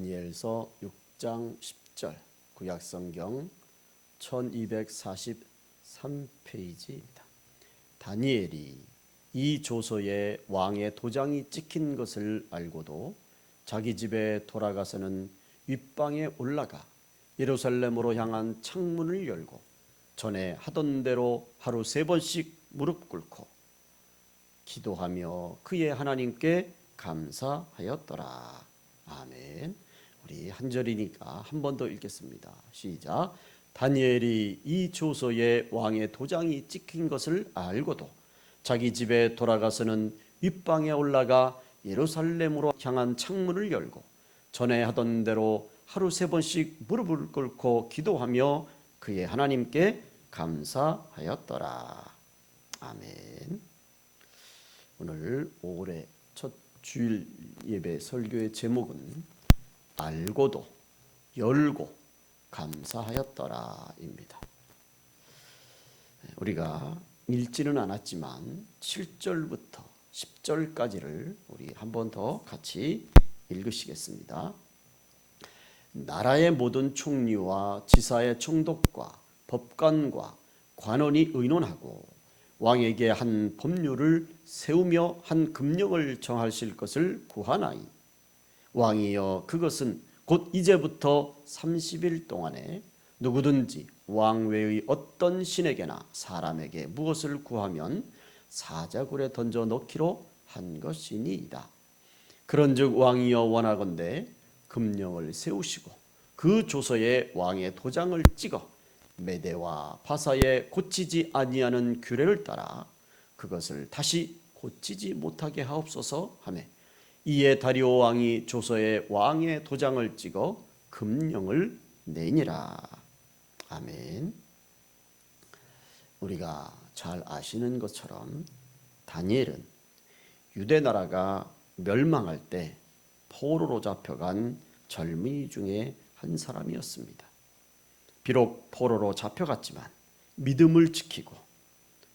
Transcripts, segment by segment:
다니엘서 6장 10절 구약성경 1243페이지입니다. 다니엘이 이 조서에 왕의 도장이 찍힌 것을 알고도 자기 집에 돌아가서는 윗방에 올라가 예루살렘으로 향한 창문을 열고 전에 하던 대로 하루 3번씩 무릎 꿇고 기도하며 그의 하나님께 감사하였더라. 아멘. 우리 한 절이니까 한 번 더 읽겠습니다. 시작. 다니엘이 이 조서에 왕의 도장이 찍힌 것을 알고도 자기 집에 돌아가서는 윗방에 올라가 예루살렘으로 향한 창문을 열고 전에 하던 대로 하루 3번씩 무릎을 꿇고 기도하며 그의 하나님께 감사하였더라. 아멘. 오늘 5월의 첫 주일 예배 설교의 제목은 알고도 열고 감사하였더라입니다. 우리가 읽지는 않았지만 7절부터 10절까지를 우리 한 번 더 같이 읽으시겠습니다. 나라의 모든 총리와 지사의 총독과 법관과 관원이 의논하고 왕에게 한 법률을 세우며 한 금령을 정하실 것을 구하나이 왕이여 그것은 곧 이제부터 30일 동안에 누구든지 왕 외의 어떤 신에게나 사람에게 무엇을 구하면 사자굴에 던져 넣기로 한 것이니이다. 그런즉 왕이여 원하건대 금령을 세우시고 그 조서에 왕의 도장을 찍어 메대와 바사에 고치지 아니하는 규례를 따라 그것을 다시 고치지 못하게 하옵소서 하매 이에 다리오 왕이 조서에 왕의 도장을 찍어 금령을 내니라. 아멘. 우리가 잘 아시는 것처럼 다니엘은 유대 나라가 멸망할 때 포로로 잡혀간 젊은이 중에 한 사람이었습니다. 비록 포로로 잡혀갔지만 믿음을 지키고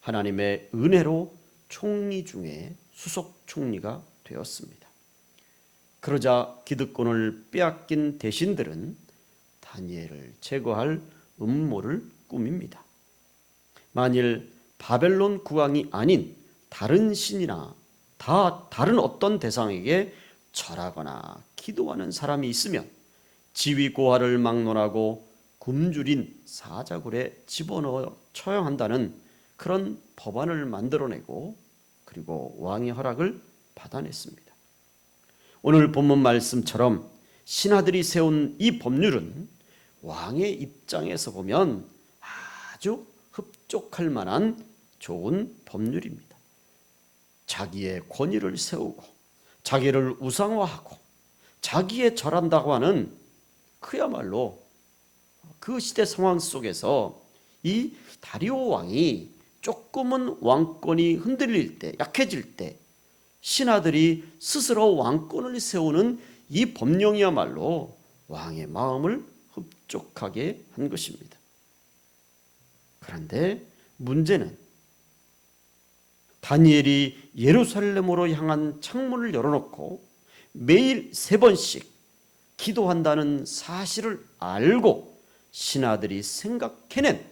하나님의 은혜로 총리 중에 수석 총리가 되었습니다. 그러자 기득권을 빼앗긴 대신들은 다니엘을 제거할 음모를 꾸밉니다. 만일 바벨론 국왕이 아닌 다른 신이나 다른 어떤 대상에게 절하거나 기도하는 사람이 있으면 지위 고하를 막론하고 굶주린 사자굴에 집어넣어 처형한다는 그런 법안을 만들어내고 그리고 왕의 허락을 받아냈습니다. 오늘 본문 말씀처럼 신하들이 세운 이 법률은 왕의 입장에서 보면 아주 흡족할 만한 좋은 법률입니다. 자기의 권위를 세우고 자기를 우상화하고 자기에 절한다고 하는 그야말로 그 시대 상황 속에서 이 다리오 왕이 조금은 왕권이 흔들릴 때, 약해질 때 신하들이 스스로 왕권을 세우는 이 법령이야말로 왕의 마음을 흡족하게 한 것입니다. 그런데 문제는 다니엘이 예루살렘으로 향한 창문을 열어놓고 매일 3번씩 기도한다는 사실을 알고 신하들이 생각해낸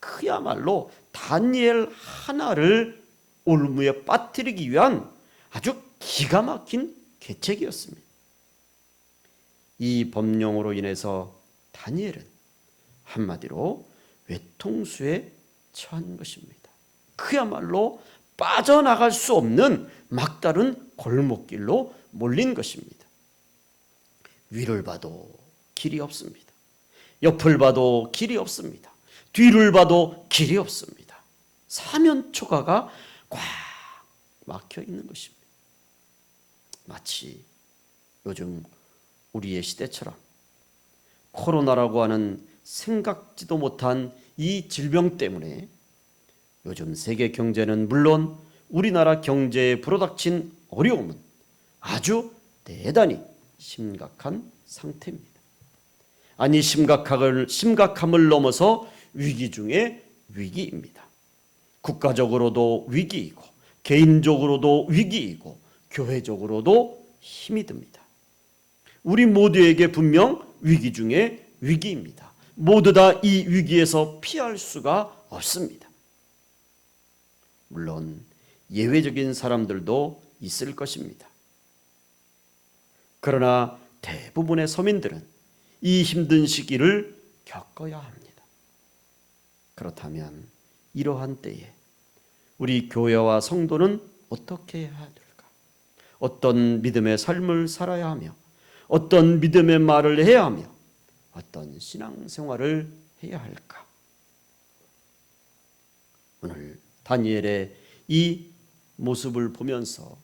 그야말로 다니엘 하나를 올무에 빠뜨리기 위한 아주 기가 막힌 계책이었습니다. 이 법령으로 인해서 다니엘은 한마디로 외통수에 처한 것입니다. 그야말로 빠져나갈 수 없는 막다른 골목길로 몰린 것입니다. 위를 봐도 길이 없습니다. 옆을 봐도 길이 없습니다. 뒤를 봐도 길이 없습니다. 사면초가가 꽉 막혀 있는 것입니다. 마치 요즘 우리의 시대처럼 코로나라고 하는 생각지도 못한 이 질병 때문에 요즘 세계 경제는 물론 우리나라 경제에 불어닥친 어려움은 아주 대단히 심각한 상태입니다. 아니 심각함을 넘어서 위기 중에 위기입니다. 국가적으로도 위기이고 개인적으로도 위기이고 교회적으로도 힘이 듭니다. 우리 모두에게 분명 위기 중에 위기입니다. 모두 다 이 위기에서 피할 수가 없습니다. 물론 예외적인 사람들도 있을 것입니다. 그러나 대부분의 서민들은 이 힘든 시기를 겪어야 합니다. 그렇다면 이러한 때에 우리 교회와 성도는 어떻게 해야 될까? 어떤 믿음의 삶을 살아야 하며 어떤 믿음의 말을 해야 하며 어떤 신앙생활을 해야 할까? 오늘 다니엘의 이 모습을 보면서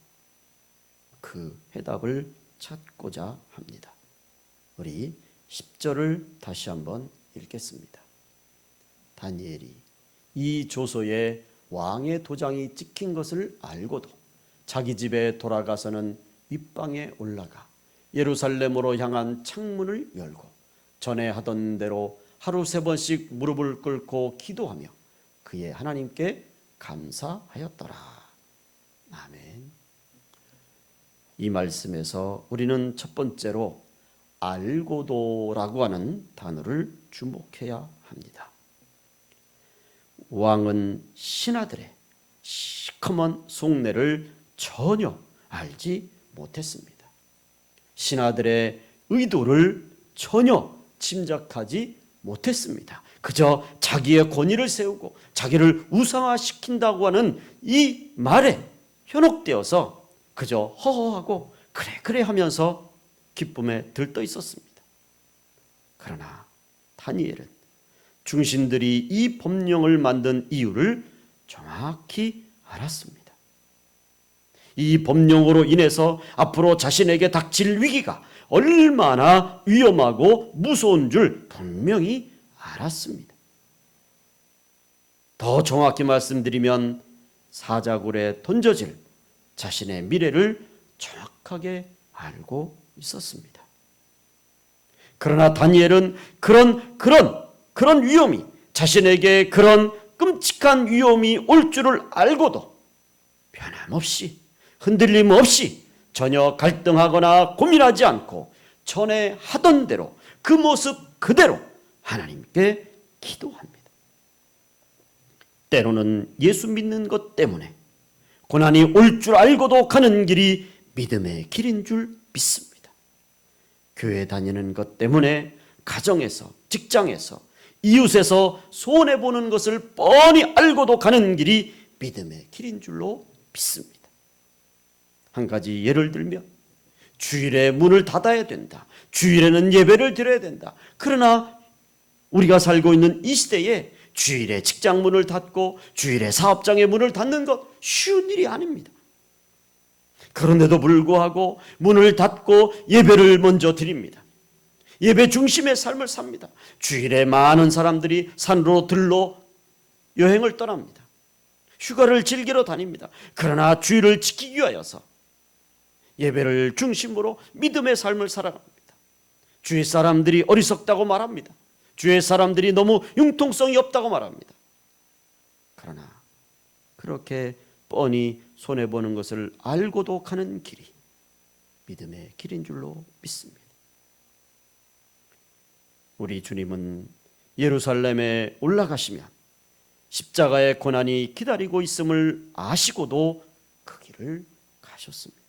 그 해답을 찾고자 합니다. 우리 10절을 다시 한번 읽겠습니다. 다니엘이 이 조서에 왕의 도장이 찍힌 것을 알고도 자기 집에 돌아가서는 윗방에 올라가 예루살렘으로 향한 창문을 열고 전에 하던 대로 하루 3번씩 무릎을 꿇고 기도하며 그의 하나님께 감사하였더라. 아멘. 이 말씀에서 우리는 첫 번째로 알고도라고 하는 단어를 주목해야 합니다. 왕은 신하들의 시커먼 속내를 전혀 알지 못했습니다. 신하들의 의도를 전혀 짐작하지 못했습니다. 그저 자기의 권위를 세우고 자기를 우상화시킨다고 하는 이 말에 현혹되어서 그저 허허하고 그래 하면서 기쁨에 들떠 있었습니다. 그러나 다니엘은 중신들이 이 법령을 만든 이유를 정확히 알았습니다. 이 법령으로 인해서 앞으로 자신에게 닥칠 위기가 얼마나 위험하고 무서운 줄 분명히 알았습니다. 더 정확히 말씀드리면 사자굴에 던져질 자신의 미래를 정확하게 알고 있었습니다. 그러나 다니엘은 그런 위험이 자신에게 그런 끔찍한 위험이 올 줄을 알고도 변함없이 흔들림 없이 전혀 갈등하거나 고민하지 않고 전에 하던 대로 그 모습 그대로 하나님께 기도합니다. 때로는 예수 믿는 것 때문에 고난이 올 줄 알고도 가는 길이 믿음의 길인 줄 믿습니다. 교회 다니는 것 때문에 가정에서, 직장에서, 이웃에서 손해보는 것을 뻔히 알고도 가는 길이 믿음의 길인 줄로 믿습니다. 한 가지 예를 들면 주일에 문을 닫아야 된다. 주일에는 예배를 드려야 된다. 그러나 우리가 살고 있는 이 시대에 주일에 직장 문을 닫고 주일에 사업장의 문을 닫는 것 쉬운 일이 아닙니다. 그런데도 불구하고 문을 닫고 예배를 먼저 드립니다. 예배 중심의 삶을 삽니다. 주일에 많은 사람들이 산으로 들로 여행을 떠납니다. 휴가를 즐기러 다닙니다. 그러나 주일을 지키기 위하여서 예배를 중심으로 믿음의 삶을 살아갑니다. 주위 사람들이 어리석다고 말합니다. 주위 사람들이 너무 융통성이 없다고 말합니다. 그러나 그렇게 뻔히 손해보는 것을 알고도 가는 길이 믿음의 길인 줄로 믿습니다. 우리 주님은 예루살렘에 올라가시면 십자가의 고난이 기다리고 있음을 아시고도 그 길을 가셨습니다.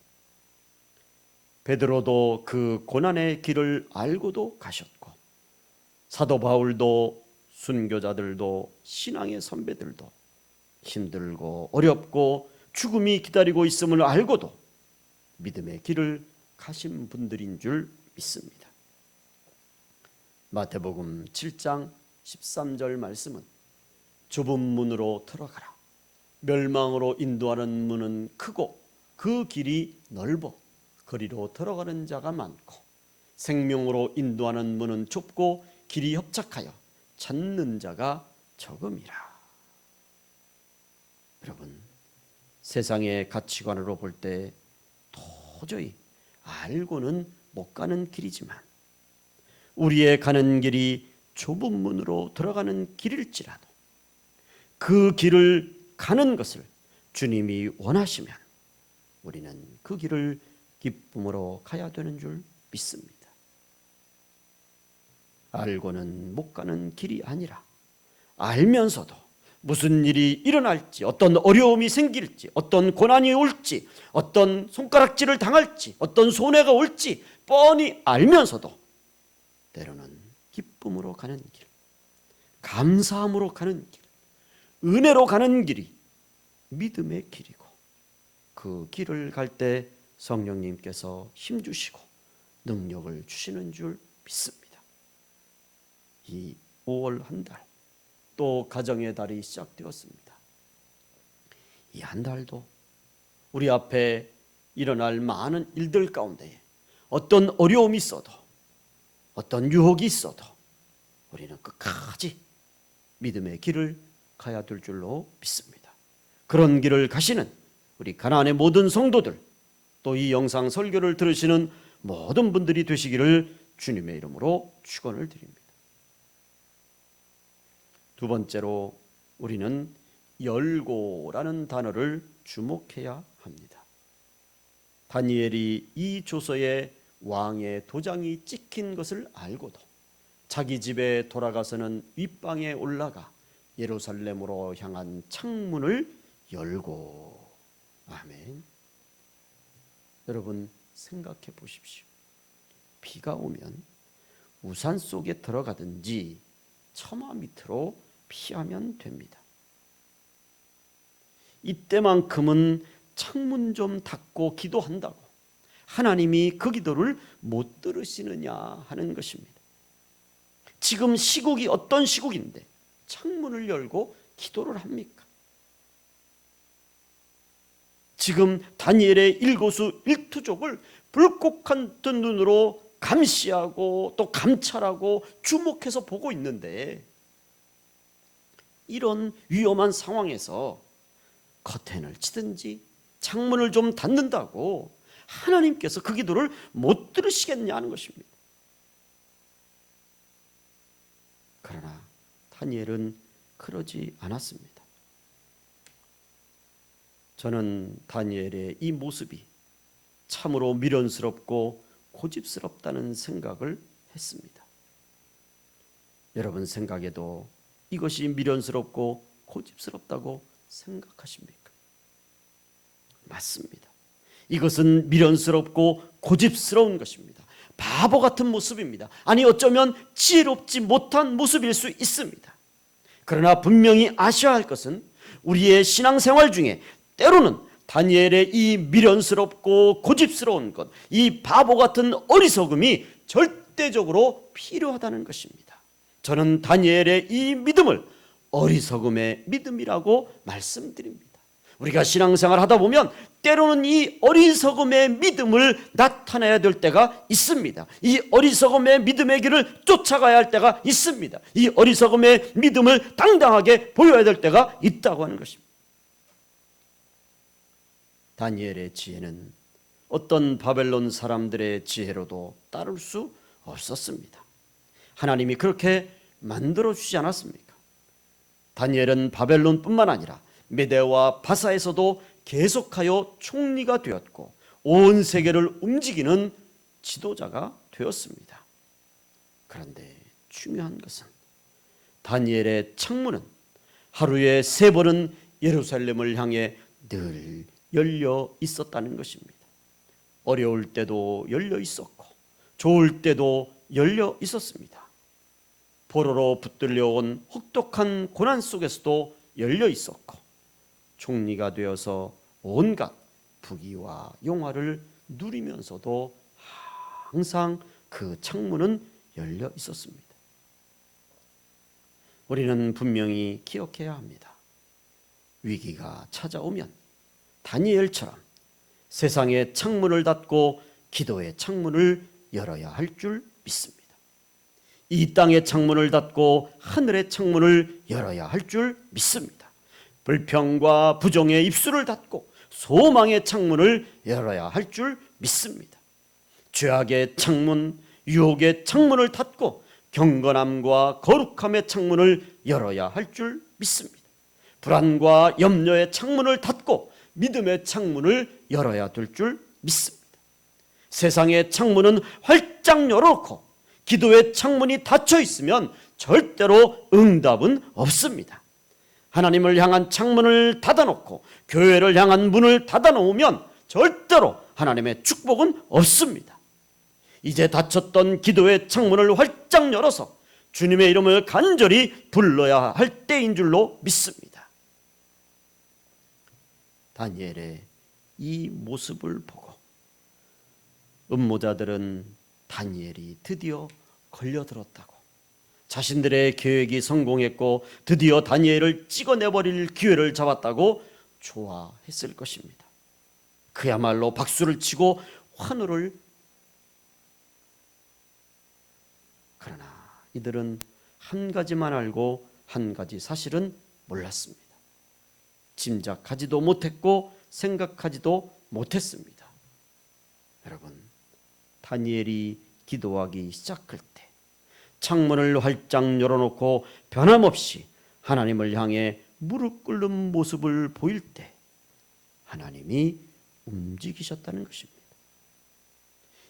베드로도 그 고난의 길을 알고도 가셨고 사도 바울도 순교자들도 신앙의 선배들도 힘들고 어렵고 죽음이 기다리고 있음을 알고도 믿음의 길을 가신 분들인 줄 믿습니다. 마태복음 7장 13절 말씀은 좁은 문으로 들어가라. 멸망으로 인도하는 문은 크고 그 길이 넓어 거리로 들어가는 자가 많고 생명으로 인도하는 문은 좁고 길이 협착하여 찾는 자가 적음이라. 여러분, 세상의 가치관으로 볼 때 도저히 알고는 못 가는 길이지만 우리의 가는 길이 좁은 문으로 들어가는 길일지라도 그 길을 가는 것을 주님이 원하시면 우리는 그 길을 기쁨으로 가야 되는 줄 믿습니다. 알고는 못 가는 길이 아니라 알면서도 무슨 일이 일어날지, 어떤 어려움이 생길지, 어떤 고난이 올지, 어떤 손가락질을 당할지, 어떤 손해가 올지 뻔히 알면서도 때로는 기쁨으로 가는 길, 감사함으로 가는 길, 은혜로 가는 길이 믿음의 길이고, 그 길을 갈 때 성령님께서 힘주시고 능력을 주시는 줄 믿습니다. 이 5월 한 달, 또 가정의 달이 시작되었습니다. 이 한 달도 우리 앞에 일어날 많은 일들 가운데 어떤 어려움이 있어도, 어떤 유혹이 있어도 우리는 끝까지 믿음의 길을 가야 될 줄로 믿습니다. 그런 길을 가시는 우리 가나안의 모든 성도들, 또 이 영상 설교를 들으시는 모든 분들이 되시기를 주님의 이름으로 축원을 드립니다. 두 번째로 우리는 열고라는 단어를 주목해야 합니다. 다니엘이 이 조서에 왕의 도장이 찍힌 것을 알고도 자기 집에 돌아가서는 윗방에 올라가 예루살렘으로 향한 창문을 열고, 아멘. 여러분 생각해 보십시오. 비가 오면 우산 속에 들어가든지 처마 밑으로 피하면 됩니다. 이때만큼은 창문 좀 닫고 기도한다고 하나님이 그 기도를 못 들으시느냐 하는 것입니다. 지금 시국이 어떤 시국인데 창문을 열고 기도를 합니까? 지금 다니엘의 일거수 일투족을 불꽃 같은 눈으로 감시하고 또 감찰하고 주목해서 보고 있는데, 이런 위험한 상황에서 커튼을 치든지 창문을 좀 닫는다고 하나님께서 그 기도를 못 들으시겠냐는 것입니다. 그러나 다니엘은 그러지 않았습니다. 저는 다니엘의 이 모습이 참으로 미련스럽고 고집스럽다는 생각을 했습니다. 여러분 생각에도 이것이 미련스럽고 고집스럽다고 생각하십니까? 맞습니다. 이것은 미련스럽고 고집스러운 것입니다. 바보 같은 모습입니다. 아니 어쩌면 지혜롭지 못한 모습일 수 있습니다. 그러나 분명히 아셔야 할 것은 우리의 신앙생활 중에 때로는 다니엘의 이 미련스럽고 고집스러운 것, 이 바보 같은 어리석음이 절대적으로 필요하다는 것입니다. 저는 다니엘의 이 믿음을 어리석음의 믿음이라고 말씀드립니다. 우리가 신앙생활 하다 보면 때로는 이 어리석음의 믿음을 나타내야 될 때가 있습니다. 이 어리석음의 믿음의 길을 쫓아가야 할 때가 있습니다. 이 어리석음의 믿음을 당당하게 보여야 될 때가 있다고 하는 것입니다. 다니엘의 지혜는 어떤 바벨론 사람들의 지혜로도 따를 수 없었습니다. 하나님이 그렇게 만들어주지 않았습니까? 다니엘은 바벨론뿐만 아니라 메대와 바사에서도 계속하여 총리가 되었고 온 세계를 움직이는 지도자가 되었습니다. 그런데 중요한 것은 다니엘의 창문은 하루에 3번은 예루살렘을 향해 늘 열려 있었다는 것입니다. 어려울 때도 열려 있었고 좋을 때도 열려 있었습니다. 포로로 붙들려온 혹독한 고난 속에서도 열려 있었고 총리가 되어서 온갖 부귀와 영화를 누리면서도 항상 그 창문은 열려 있었습니다. 우리는 분명히 기억해야 합니다. 위기가 찾아오면 다니엘처럼 세상의 창문을 닫고 기도의 창문을 열어야 할 줄 믿습니다. 이 땅의 창문을 닫고 하늘의 창문을 열어야 할 줄 믿습니다. 불평과 부정의 입술을 닫고 소망의 창문을 열어야 할 줄 믿습니다. 죄악의 창문, 유혹의 창문을 닫고 경건함과 거룩함의 창문을 열어야 할 줄 믿습니다. 불안과 염려의 창문을 닫고 믿음의 창문을 열어야 될 줄 믿습니다. 세상의 창문은 활짝 열어놓고 기도의 창문이 닫혀 있으면 절대로 응답은 없습니다. 하나님을 향한 창문을 닫아놓고 교회를 향한 문을 닫아놓으면 절대로 하나님의 축복은 없습니다. 이제 닫혔던 기도의 창문을 활짝 열어서 주님의 이름을 간절히 불러야 할 때인 줄로 믿습니다. 다니엘의 이 모습을 보고 음모자들은 다니엘이 드디어 걸려들었다고, 자신들의 계획이 성공했고 드디어 다니엘을 찍어내버릴 기회를 잡았다고 좋아했을 것입니다. 그야말로 박수를 치고 환호를. 그러나 이들은 한 가지만 알고 한 가지 사실은 몰랐습니다. 짐작하지도 못했고 생각하지도 못했습니다. 여러분, 다니엘이 기도하기 시작할 때 창문을 활짝 열어놓고 변함없이 하나님을 향해 무릎 꿇는 모습을 보일 때 하나님이 움직이셨다는 것입니다.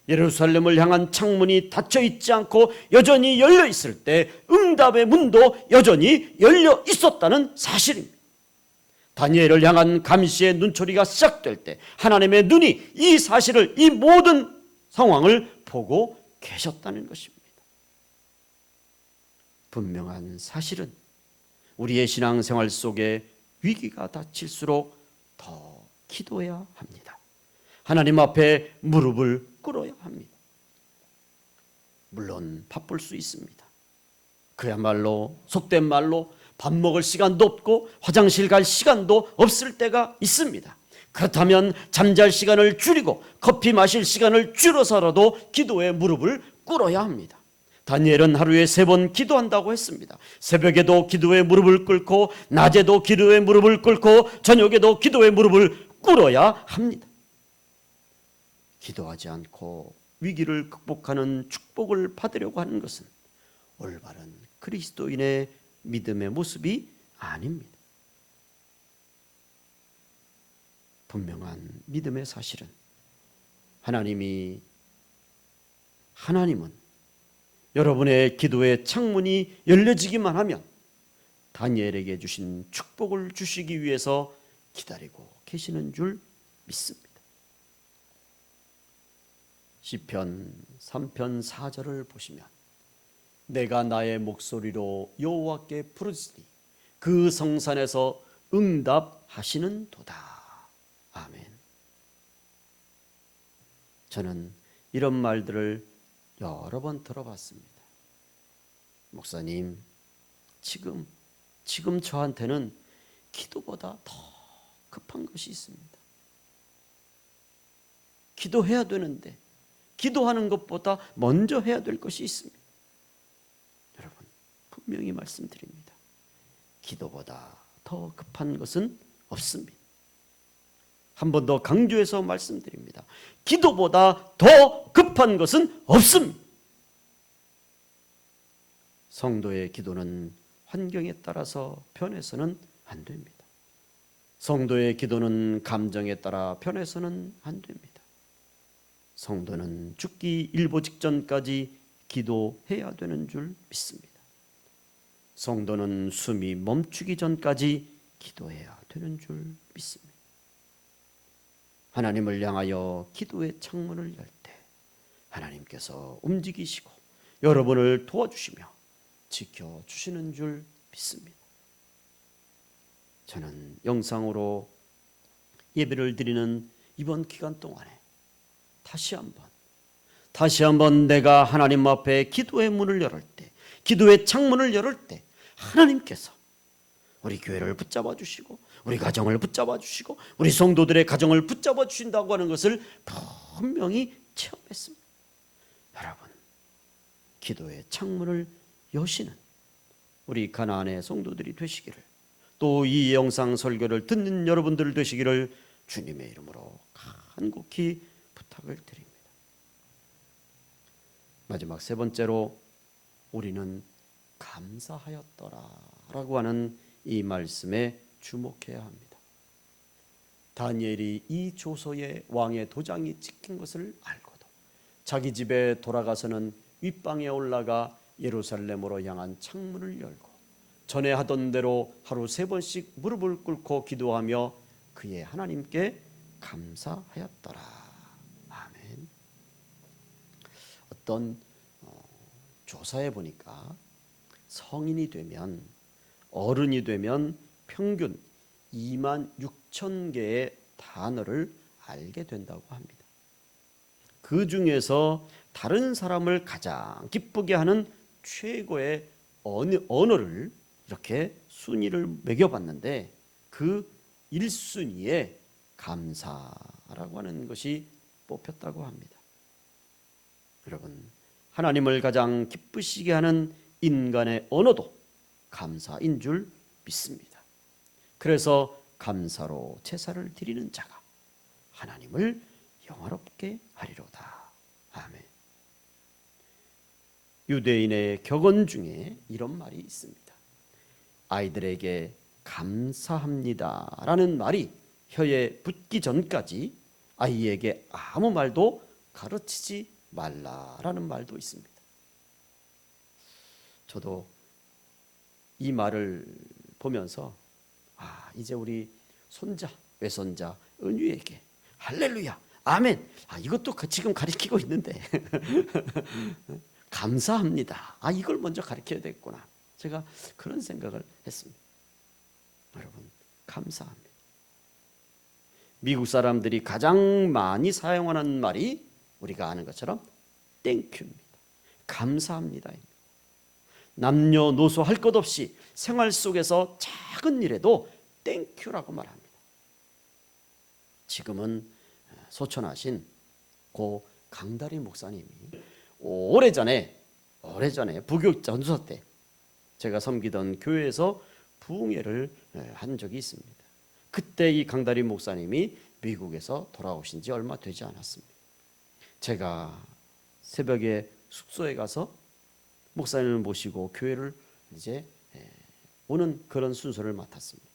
예루살렘을 향한 창문이 닫혀 있지 않고 여전히 열려 있을 때 응답의 문도 여전히 열려 있었다는 사실입니다. 다니엘을 향한 감시의 눈초리가 시작될 때 하나님의 눈이 이 사실을, 이 모든 상황을 보고 계셨다는 것입니다. 분명한 사실은 우리의 신앙생활 속에 위기가 닥칠수록 더 기도해야 합니다. 하나님 앞에 무릎을 꿇어야 합니다. 물론 바쁠 수 있습니다. 그야말로 속된 말로 밥 먹을 시간도 없고 화장실 갈 시간도 없을 때가 있습니다. 그렇다면 잠잘 시간을 줄이고 커피 마실 시간을 줄여서라도 기도에 무릎을 꿇어야 합니다. 다니엘은 하루에 3번 기도한다고 했습니다. 새벽에도 기도에 무릎을 꿇고 낮에도 기도에 무릎을 꿇고 저녁에도 기도에 무릎을 꿇어야 합니다. 기도하지 않고 위기를 극복하는 축복을 받으려고 하는 것은 올바른 그리스도인의 믿음의 모습이 아닙니다. 분명한 믿음의 사실은 하나님은 여러분의 기도의 창문이 열려지기만 하면 다니엘에게 주신 축복을 주시기 위해서 기다리고 계시는 줄 믿습니다. 시편 3편 4절을 보시면 내가 나의 목소리로 여호와께 부르짖으니 그 성산에서 응답하시는 도다. 아멘. 저는 이런 말들을 여러 번 들어봤습니다. 목사님, 지금 저한테는 기도보다 더 급한 것이 있습니다. 기도해야 되는데 기도하는 것보다 먼저 해야 될 것이 있습니다. 여러분, 분명히 말씀드립니다. 기도보다 더 급한 것은 없습니다. 한 번 더 강조해서 말씀드립니다. 기도보다 더 급한 것은 없습니다. 성도의 기도는 환경에 따라서 변해서는 안 됩니다. 성도의 기도는 감정에 따라 변해서는 안 됩니다. 성도는 죽기 일보 직전까지 기도해야 되는 줄 믿습니다. 성도는 숨이 멈추기 전까지 기도해야 되는 줄 믿습니다. 하나님을 향하여 기도의 창문을 열 때 하나님께서 움직이시고 여러분을 도와주시며 지켜주시는 줄 믿습니다. 저는 영상으로 예배를 드리는 이번 기간 동안에 다시 한번 내가 하나님 앞에 기도의 문을 열을 때, 기도의 창문을 열을 때 하나님께서 우리 교회를 붙잡아 주시고 우리 가정을 붙잡아 주시고 우리 성도들의 가정을 붙잡아 주신다고 하는 것을 분명히 체험했습니다. 여러분, 기도의 창문을 여시는 우리 가나안의 성도들이 되시기를, 또 이 영상 설교를 듣는 여러분들 되시기를 주님의 이름으로 간곡히 부탁을 드립니다. 마지막 3번째로 우리는 감사하였더라라고 하는 이 말씀에 주목해야 합니다. 다니엘이 이 조서에 왕의 도장이 찍힌 것을 알고도 자기 집에 돌아가서는 윗방에 올라가 예루살렘으로 향한 창문을 열고 전에 하던 대로 하루 3번씩 무릎을 꿇고 기도하며 그의 하나님께 감사하였더라. 아멘. 어떤 조사해 보니까 성인이 되면, 어른이 되면 평균 26,000개의 단어를 알게 된다고 합니다. 그 중에서 다른 사람을 가장 기쁘게 하는 최고의 언어를 이렇게 순위를 매겨봤는데, 그 1순위에 감사라고 하는 것이 뽑혔다고 합니다. 여러분, 하나님을 가장 기쁘시게 하는 인간의 언어도 감사인 줄 믿습니다. 그래서 감사로 제사를 드리는 자가 하나님을 영화롭게 하리로다. 아멘. 유대인의 격언 중에 이런 말이 있습니다. 아이들에게 감사합니다 라는 말이 혀에 붙기 전까지 아이에게 아무 말도 가르치지 말라라는 말도 있습니다. 저도 이 말을 보면서 이제 우리 손자, 외손자 은유에게 할렐루야, 아멘, 이것도 지금 가르치고 있는데 감사합니다, 이걸 먼저 가르쳐야 되겠구나. 제가 그런 생각을 했습니다. 여러분, 감사합니다. 미국 사람들이 가장 많이 사용하는 말이 우리가 아는 것처럼 땡큐입니다. 감사합니다입니다. 남녀노소 할 것 없이 생활 속에서 작은 일에도 땡큐라고 말합니다. 지금은 소천하신 고 강다리 목사님이 오래전에 부교 전도사 때 제가 섬기던 교회에서 부흥회를 한 적이 있습니다. 그때 이 강다리 목사님이 미국에서 돌아오신 지 얼마 되지 않았습니다. 제가 새벽에 숙소에 가서 목사님을 모시고 교회를 이제 오는 그런 순서를 맡았습니다.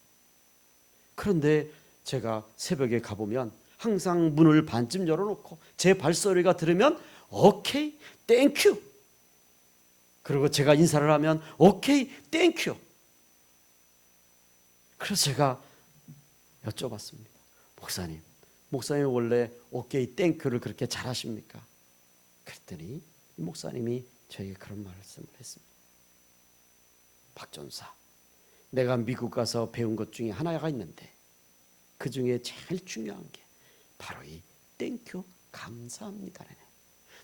그런데 제가 새벽에 가보면 항상 문을 반쯤 열어놓고 제 발소리가 들으면 오케이, 땡큐. 그리고 제가 인사를 하면 오케이, 땡큐. 그래서 제가 여쭤봤습니다. 목사님 원래 오케이, 땡큐를 그렇게 잘하십니까? 그랬더니 이 목사님이 저에게 그런 말씀을 했습니다. 박전사, 내가 미국 가서 배운 것 중에 하나가 있는데 그 중에 제일 중요한 게 바로 이 땡큐, 감사합니다라네.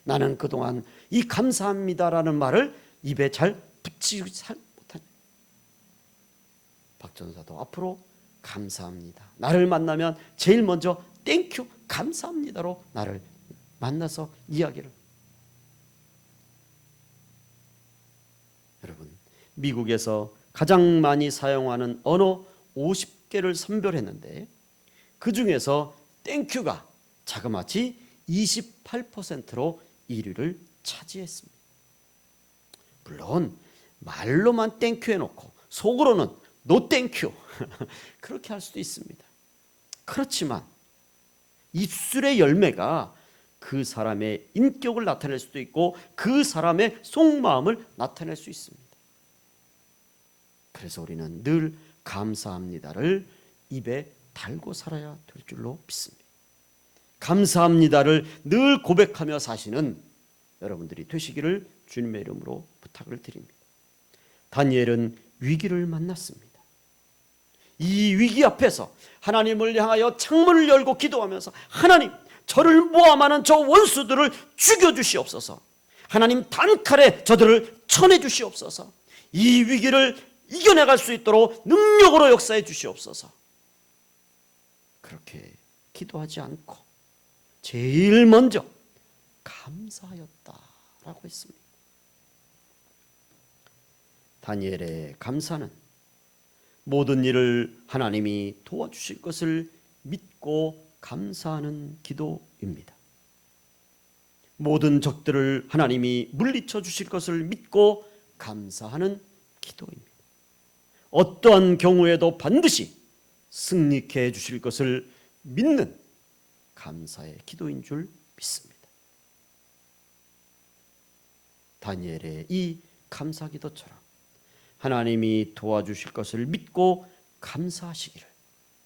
나는 그동안 이 감사합니다라는 말을 입에 잘 붙이지 못하네. 박전사도 앞으로 감사합니다, 나를 만나면 제일 먼저 땡큐, 감사합니다로 나를 만나서 이야기를. 여러분, 미국에서 가장 많이 사용하는 언어 50개를 선별했는데 그 중에서 땡큐가 자그마치 28%로 1위를 차지했습니다. 물론 말로만 땡큐 해놓고 속으로는 노 땡큐 그렇게 할 수도 있습니다. 그렇지만 입술의 열매가 그 사람의 인격을 나타낼 수도 있고 그 사람의 속마음을 나타낼 수 있습니다. 그래서 우리는 늘 감사합니다를 입에 달고 살아야 될 줄로 믿습니다. 감사합니다를 늘 고백하며 사시는 여러분들이 되시기를 주님의 이름으로 부탁을 드립니다. 다니엘은 위기를 만났습니다. 이 위기 앞에서 하나님을 향하여 창문을 열고 기도하면서 하나님, 저를 모함하는 저 원수들을 죽여주시옵소서. 하나님, 단칼에 저들을 쳐내 주시옵소서. 이 위기를 이겨내갈 수 있도록 능력으로 역사해 주시옵소서. 그렇게 기도하지 않고 제일 먼저 감사하였다라고 했습니다. 다니엘의 감사는 모든 일을 하나님이 도와주실 것을 믿고 감사하는 기도입니다. 모든 적들을 하나님이 물리쳐 주실 것을 믿고 감사하는 기도입니다. 어떠한 경우에도 반드시 승리케 해 주실 것을 믿는 감사의 기도인 줄 믿습니다. 다니엘의 이 감사기도처럼 하나님이 도와주실 것을 믿고 감사하시기를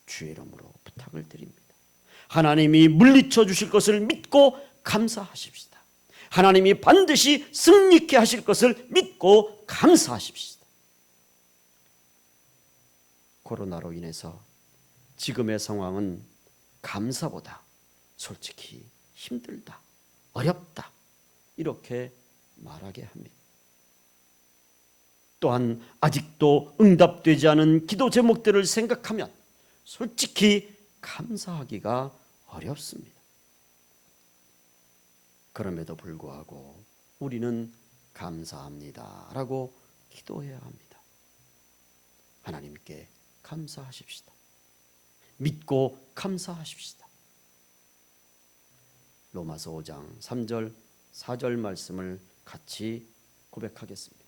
주의 이름으로 부탁을 드립니다. 하나님이 물리쳐 주실 것을 믿고 감사하십시다. 하나님이 반드시 승리케 하실 것을 믿고 감사하십시다. 코로나로 인해서 지금의 상황은 감사보다 솔직히 힘들다, 어렵다 이렇게 말하게 합니다. 또한 아직도 응답되지 않은 기도 제목들을 생각하면 솔직히 감사하기가 어렵습니다. 그럼에도 불구하고 우리는 감사합니다 라고 기도해야 합니다. 하나님께 감사하십시다. 믿고 감사하십시다. 로마서 5장 3절 4절 말씀을 같이 고백하겠습니다.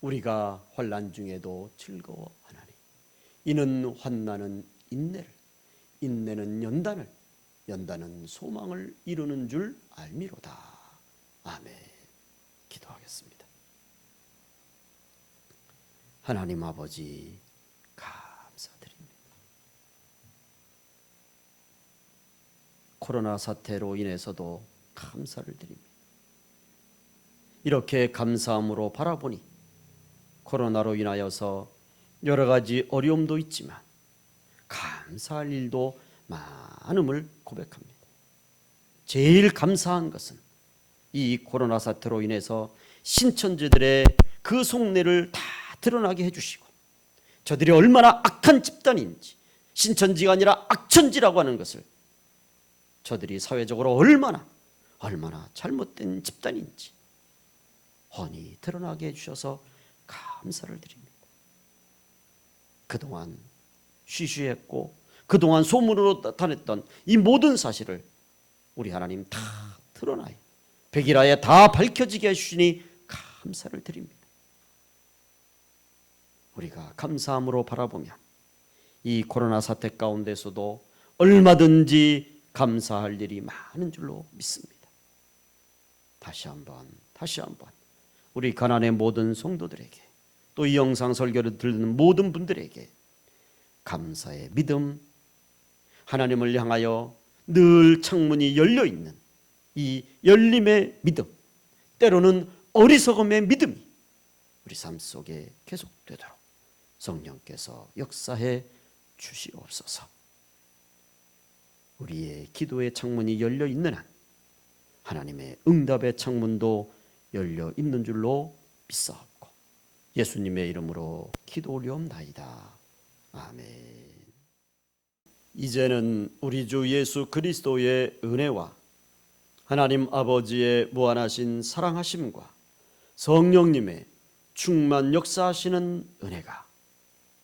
우리가 환난 중에도 즐거워하나니 이는 환난은 인내를, 인내는 연단을, 연단은 소망을 이루는 줄 알미로다. 아멘. 기도하겠습니다. 하나님 아버지 감사드립니다. 코로나 사태로 인해서도 감사를 드립니다. 이렇게 감사함으로 바라보니 코로나로 인하여서 여러 가지 어려움도 있지만 감사할 일도 많음을 고백합니다. 제일 감사한 것은 이 코로나 사태로 인해서 신천지들의 그 속내를 다 드러나게 해주시고 저들이 얼마나 악한 집단인지, 신천지가 아니라 악천지라고 하는 것을 저들이 사회적으로 얼마나 잘못된 집단인지 훤히 드러나게 해주셔서 감사를 드립니다. 그동안 쉬쉬했고 그동안 소문으로 나타냈던 이 모든 사실을 우리 하나님 다 드러나요. 백일하에 다 밝혀지게 해주시니 감사를 드립니다. 우리가 감사함으로 바라보면 이 코로나 사태 가운데서도 얼마든지 감사할 일이 많은 줄로 믿습니다. 다시 한번 우리 가난의 모든 성도들에게 또 이 영상 설교를 듣는 모든 분들에게 감사의 믿음, 하나님을 향하여 늘 창문이 열려있는 이 열림의 믿음, 때로는 어리석음의 믿음이 우리 삶 속에 계속되도록 성령께서 역사해 주시옵소서. 우리의 기도의 창문이 열려있는 한 하나님의 응답의 창문도 열려있는 줄로 믿사옵고 예수님의 이름으로 기도 올리옵나이다. 아멘. 이제는 우리 주 예수 그리스도의 은혜와 하나님 아버지의 무한하신 사랑하심과 성령님의 충만 역사하시는 은혜가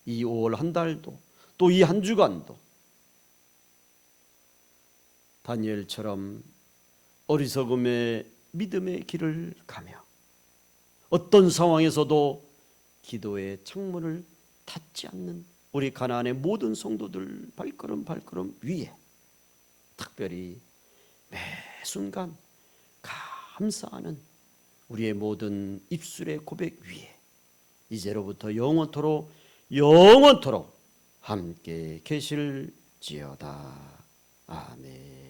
이 5월 한 달도 또 이 한 주간도 다니엘처럼 어리석음의 믿음의 길을 가며 어떤 상황에서도 기도의 창문을 닫지 않는 우리 가나안의 모든 성도들 발걸음 위에 특별히 매 순간 감사하는 우리의 모든 입술의 고백 위에 이제로부터 영원토록 함께 계실지어다. 아멘.